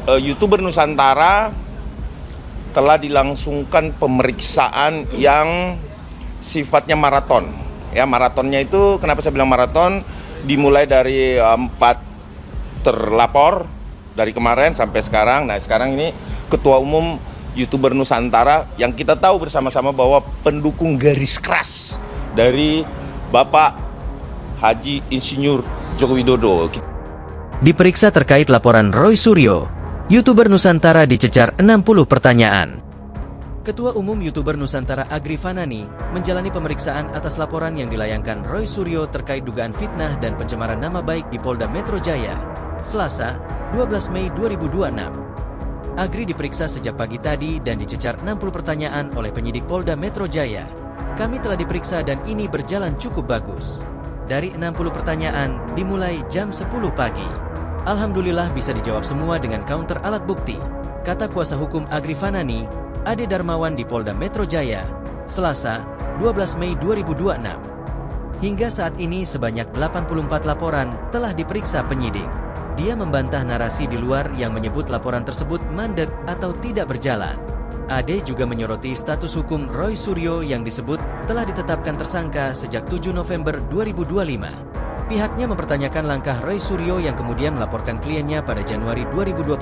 YouTuber Nusantara telah dilangsungkan pemeriksaan yang sifatnya maraton. Ya, maratonnya itu kenapa saya bilang maraton? Dimulai dari 4 terlapor dari kemarin sampai sekarang. Nah, sekarang ini Ketua Umum YouTuber Nusantara yang kita tahu bersama-sama bahwa pendukung garis keras dari Bapak Haji Insinyur Joko Widodo. Diperiksa terkait laporan Roy Suryo, YouTuber Nusantara dicecar 60 pertanyaan. Ketua Umum YouTuber Nusantara Agri Fanani menjalani pemeriksaan atas laporan yang dilayangkan Roy Suryo terkait dugaan fitnah dan pencemaran nama baik di Polda Metro Jaya, Selasa, 12 Mei 2026. Agri diperiksa sejak pagi tadi dan dicecar 60 pertanyaan oleh penyidik Polda Metro Jaya. Kami telah diperiksa dan ini berjalan cukup bagus. Dari 60 pertanyaan dimulai jam 10 pagi. Alhamdulillah bisa dijawab semua dengan counter alat bukti, kata kuasa hukum Agri Fanani, Ade Darmawan di Polda Metro Jaya, Selasa, 12 Mei 2026. Hingga saat ini sebanyak 84 laporan telah diperiksa penyidik. Dia membantah narasi di luar yang menyebut laporan tersebut mandek atau tidak berjalan. Ade juga menyoroti status hukum Roy Suryo yang disebut telah ditetapkan tersangka sejak 7 November 2025. Pihaknya mempertanyakan langkah Roy Suryo yang kemudian melaporkan kliennya pada Januari 2026.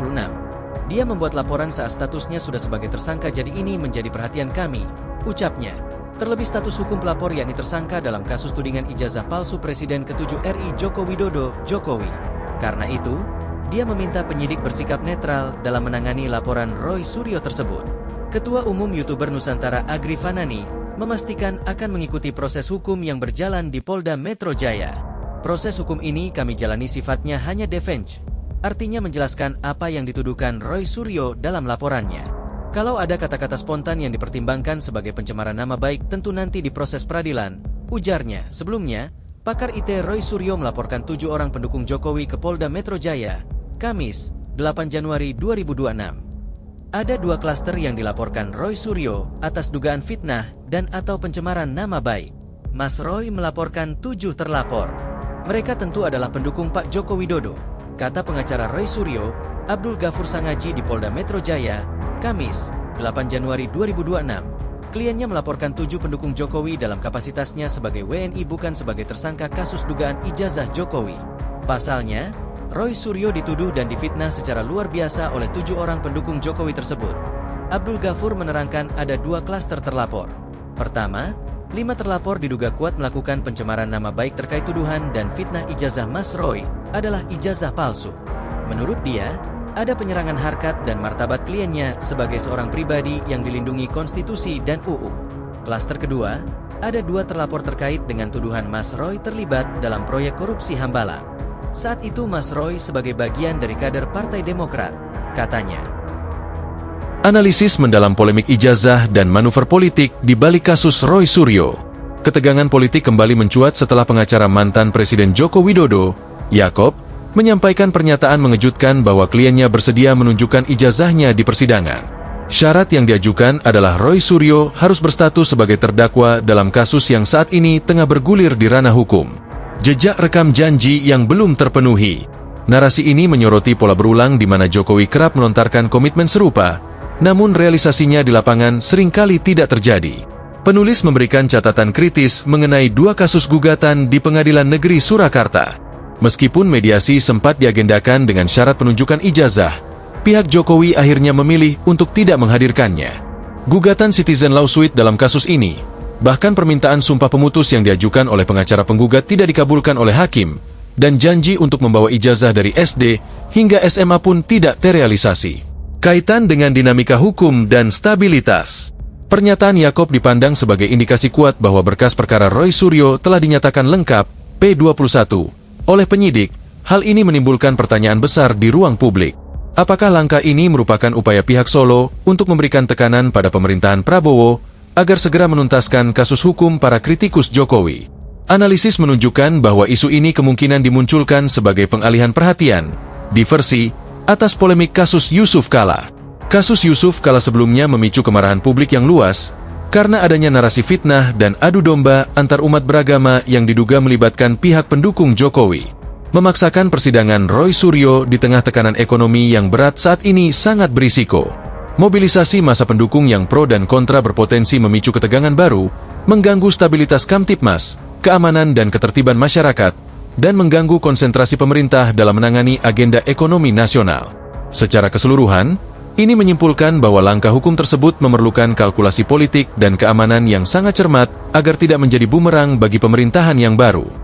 Dia membuat laporan saat statusnya sudah sebagai tersangka, jadi ini menjadi perhatian kami, ucapnya. Terlebih status hukum pelapor yakni tersangka dalam kasus tudingan ijazah palsu Presiden ke-7 RI Joko Widodo, Jokowi. Karena itu, dia meminta penyidik bersikap netral dalam menangani laporan Roy Suryo tersebut. Ketua Umum YouTuber Nusantara Agri Fanani memastikan akan mengikuti proses hukum yang berjalan di Polda Metro Jaya. Proses hukum ini kami jalani sifatnya hanya defense. Artinya menjelaskan apa yang dituduhkan Roy Suryo dalam laporannya. Kalau ada kata-kata spontan yang dipertimbangkan sebagai pencemaran nama baik tentu nanti diproses peradilan, ujarnya. Sebelumnya, pakar IT Roy Suryo melaporkan 7 orang pendukung Jokowi ke Polda Metro Jaya, Kamis, 8 Januari 2026. Ada 2 klaster yang dilaporkan Roy Suryo atas dugaan fitnah dan atau pencemaran nama baik. Mas Roy melaporkan 7 terlapor. Mereka tentu adalah pendukung Pak Joko Widodo, kata pengacara Roy Suryo, Abdul Ghafur Sangaji di Polda Metro Jaya, Kamis, 8 Januari 2026. Kliennya melaporkan 7 pendukung Jokowi dalam kapasitasnya sebagai WNI bukan sebagai tersangka kasus dugaan ijazah Jokowi. Pasalnya, Roy Suryo dituduh dan difitnah secara luar biasa oleh 7 orang pendukung Jokowi tersebut. Abdul Ghafur menerangkan ada 2 klaster terlapor. Pertama, 5 terlapor diduga kuat melakukan pencemaran nama baik terkait tuduhan dan fitnah ijazah Mas Roy adalah ijazah palsu. Menurut dia, ada penyerangan harkat dan martabat kliennya sebagai seorang pribadi yang dilindungi konstitusi dan UU. Klaster kedua, ada 2 terlapor terkait dengan tuduhan Mas Roy terlibat dalam proyek korupsi Hambalang. Saat itu Mas Roy sebagai bagian dari kader Partai Demokrat, katanya. Analisis mendalam polemik ijazah dan manuver politik di balik kasus Roy Suryo. Ketegangan politik kembali mencuat setelah pengacara mantan Presiden Joko Widodo, Yakob, menyampaikan pernyataan mengejutkan bahwa kliennya bersedia menunjukkan ijazahnya di persidangan. Syarat yang diajukan adalah Roy Suryo harus berstatus sebagai terdakwa dalam kasus yang saat ini tengah bergulir di ranah hukum. Jejak rekam janji yang belum terpenuhi. Narasi ini menyoroti pola berulang di mana Jokowi kerap melontarkan komitmen serupa, namun realisasinya di lapangan seringkali tidak terjadi. Penulis memberikan catatan kritis mengenai 2 kasus gugatan di Pengadilan Negeri Surakarta. Meskipun mediasi sempat diagendakan dengan syarat penunjukan ijazah, pihak Jokowi akhirnya memilih untuk tidak menghadirkannya. Gugatan citizen lawsuit dalam kasus ini, bahkan permintaan sumpah pemutus yang diajukan oleh pengacara penggugat tidak dikabulkan oleh hakim, dan janji untuk membawa ijazah dari SD hingga SMA pun tidak terrealisasi. Kaitan dengan dinamika hukum dan stabilitas. Pernyataan Yakob dipandang sebagai indikasi kuat bahwa berkas perkara Roy Suryo telah dinyatakan lengkap, P21, oleh penyidik. Hal ini menimbulkan pertanyaan besar di ruang publik. Apakah langkah ini merupakan upaya pihak Solo untuk memberikan tekanan pada pemerintahan Prabowo agar segera menuntaskan kasus hukum para kritikus Jokowi? Analisis menunjukkan bahwa isu ini kemungkinan dimunculkan sebagai pengalihan perhatian, diversi, atas polemik kasus Yusuf Kala. Kasus Yusuf Kala sebelumnya memicu kemarahan publik yang luas karena adanya narasi fitnah dan adu domba antar umat beragama yang diduga melibatkan pihak pendukung Jokowi. Memaksakan persidangan Roy Suryo di tengah tekanan ekonomi yang berat saat ini sangat berisiko. Mobilisasi massa pendukung yang pro dan kontra berpotensi memicu ketegangan baru, mengganggu stabilitas Kamtipmas, keamanan dan ketertiban masyarakat, dan mengganggu konsentrasi pemerintah dalam menangani agenda ekonomi nasional. Secara keseluruhan, ini menyimpulkan bahwa langkah hukum tersebut memerlukan kalkulasi politik dan keamanan yang sangat cermat agar tidak menjadi bumerang bagi pemerintahan yang baru.